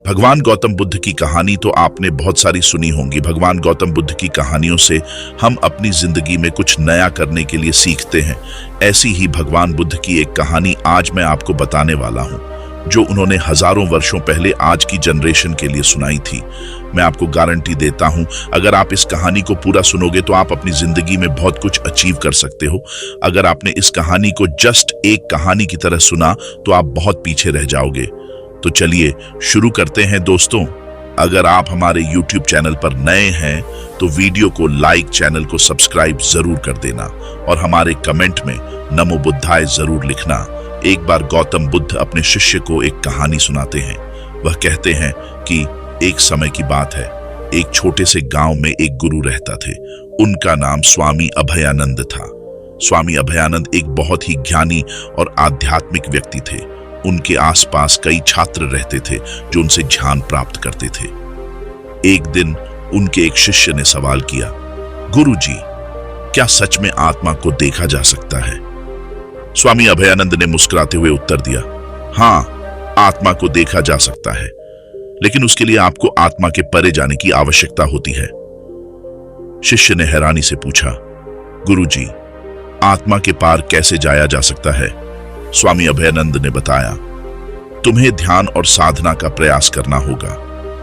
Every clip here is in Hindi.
भगवान गौतम बुद्ध की कहानी तो आपने बहुत सारी सुनी होंगी। भगवान गौतम बुद्ध की कहानियों से हम अपनी जिंदगी में कुछ नया करने के लिए सीखते हैं। ऐसी ही भगवान बुद्ध की एक कहानी आज मैं आपको बताने वाला हूं, जो उन्होंने हजारों वर्षों पहले आज की जनरेशन के लिए सुनाई थी। मैं आपको गारंटी देता हूं, अगर आप इस कहानी को पूरा सुनोगे तो आप अपनी जिंदगी में बहुत कुछ अचीव कर सकते हो। अगर आपने इस कहानी को जस्ट एक कहानी की तरह सुना तो आप बहुत पीछे रह जाओगे। तो चलिए शुरू करते हैं दोस्तों। अगर आप हमारे YouTube चैनल पर नए हैं तो वीडियो को लाइक, चैनल को सब्सक्राइब जरूर कर देना और हमारे कमेंट में नमो बुद्धाय जरूर लिखना। एक बार गौतम बुद्ध अपने शिष्य को एक कहानी सुनाते हैं। वह कहते हैं कि एक समय की बात है, एक छोटे से गांव में एक गुरु रहता थे। उनका नाम स्वामी अभयानंद था। स्वामी अभयानंद एक बहुत ही ज्ञानी और आध्यात्मिक व्यक्ति थे। उनके आसपास कई छात्र रहते थे जो उनसे ज्ञान प्राप्त करते थे। एक दिन उनके एक शिष्य ने सवाल किया, गुरुजी, क्या सच में आत्मा को देखा जा सकता है? स्वामी अभयानंद ने मुस्कुराते हुए उत्तर दिया, हाँ, आत्मा को देखा जा सकता है, लेकिन उसके लिए आपको आत्मा के परे जाने की आवश्यकता होती है। शिष्य ने हैरानी से पूछा, गुरुजी, आत्मा के पार कैसे जाया जा सकता है? स्वामी अभयानंद ने बताया, तुम्हें ध्यान और साधना का प्रयास करना होगा।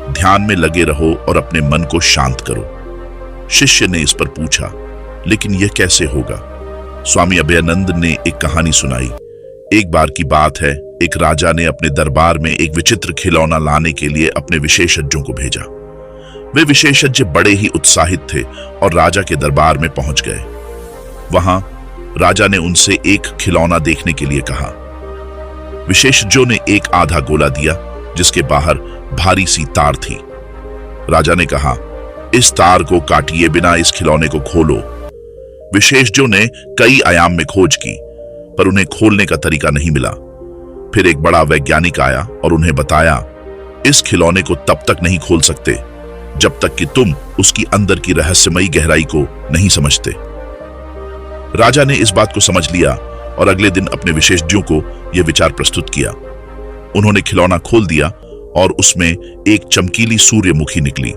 ध्यान में लगे रहो और अपने मन को शांत करो। शिष्य ने इस पर पूछा, लेकिन यह कैसे होगा? स्वामी अभयानंद ने एक कहानी सुनाई। एक बार की बात है, एक राजा ने अपने दरबार में एक विचित्र खिलौना लाने के लिए अपने विशेषज्ञों को भेजा। वे विशेषज्ञ बड़े ही उत्साहित थे और राजा के दरबार में पहुंच गए। वहां राजा ने उनसे एक खिलौना देखने के लिए कहा। विशेषज्ञों ने एक आधा गोला दिया जिसके बाहर भारी सी तार थी। राजा ने कहा, इस तार को काटिए बिना इस खिलौने को खोलो। विशेषज्ञों ने कई आयाम में खोज की, पर उन्हें खोलने का तरीका नहीं मिला। फिर एक बड़ा वैज्ञानिक आया और उन्हें बताया, इस खिलौने को तब तक नहीं खोल सकते जब तक कि तुम उसकी अंदर की रहस्यमयी गहराई को नहीं समझते। राजा ने इस बात को समझ लिया और अगले दिन अपने विशेषज्ञों को यह विचार प्रस्तुत किया। उन्होंने खिलौना खोल दिया और उसमें एक चमकीली सूर्यमुखी निकली।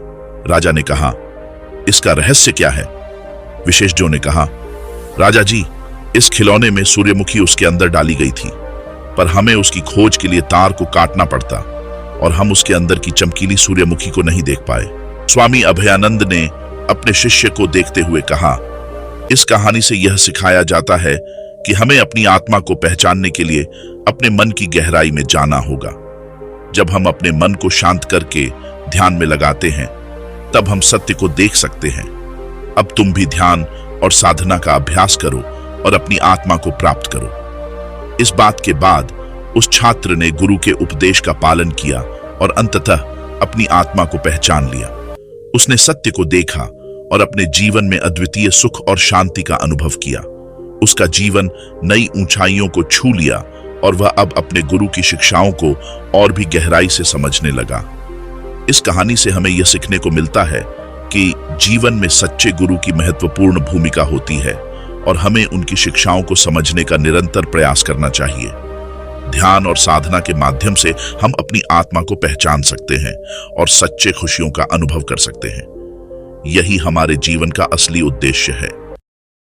राजा ने कहा, इसका रहस्य क्या है? विशेषज्ञों ने कहा, राजा जी, इस खिलौने में सूर्यमुखी उसके अंदर डाली गई थी, पर हमें उसकी खोज के लिए तार को काटना पड़ता और हम उसके अंदर की चमकीली सूर्यमुखी को नहीं देख पाए। स्वामी अभयानंद ने अपने शिष्य को देखते हुए कहा, इस कहानी से यह सिखाया जाता है कि हमें अपनी आत्मा को पहचानने के लिए अपने मन की गहराई में जाना होगा। जब हम अपने मन को शांत करके ध्यान में लगाते हैं, तब हम सत्य को देख सकते हैं। अब तुम भी ध्यान और साधना का अभ्यास करो और अपनी आत्मा को प्राप्त करो। इस बात के बाद उस छात्र ने गुरु के उपदेश का पालन किया और अंततः अपनी आत्मा को पहचान लिया। उसने सत्य को देखा और अपने जीवन में अद्वितीय सुख और शांति का अनुभव किया। उसका जीवन नई ऊंचाइयों को छू लिया और वह अब अपने गुरु की शिक्षाओं को और भी गहराई से समझने लगा। इस कहानी से हमें यह सीखने को मिलता है कि जीवन में सच्चे गुरु की महत्वपूर्ण भूमिका होती है और हमें उनकी शिक्षाओं को समझने का निरंतर प्रयास करना चाहिए। ध्यान और साधना के माध्यम से हम अपनी आत्मा को पहचान सकते हैं और सच्चे खुशियों का अनुभव कर सकते हैं। यही हमारे जीवन का असली उद्देश्य है।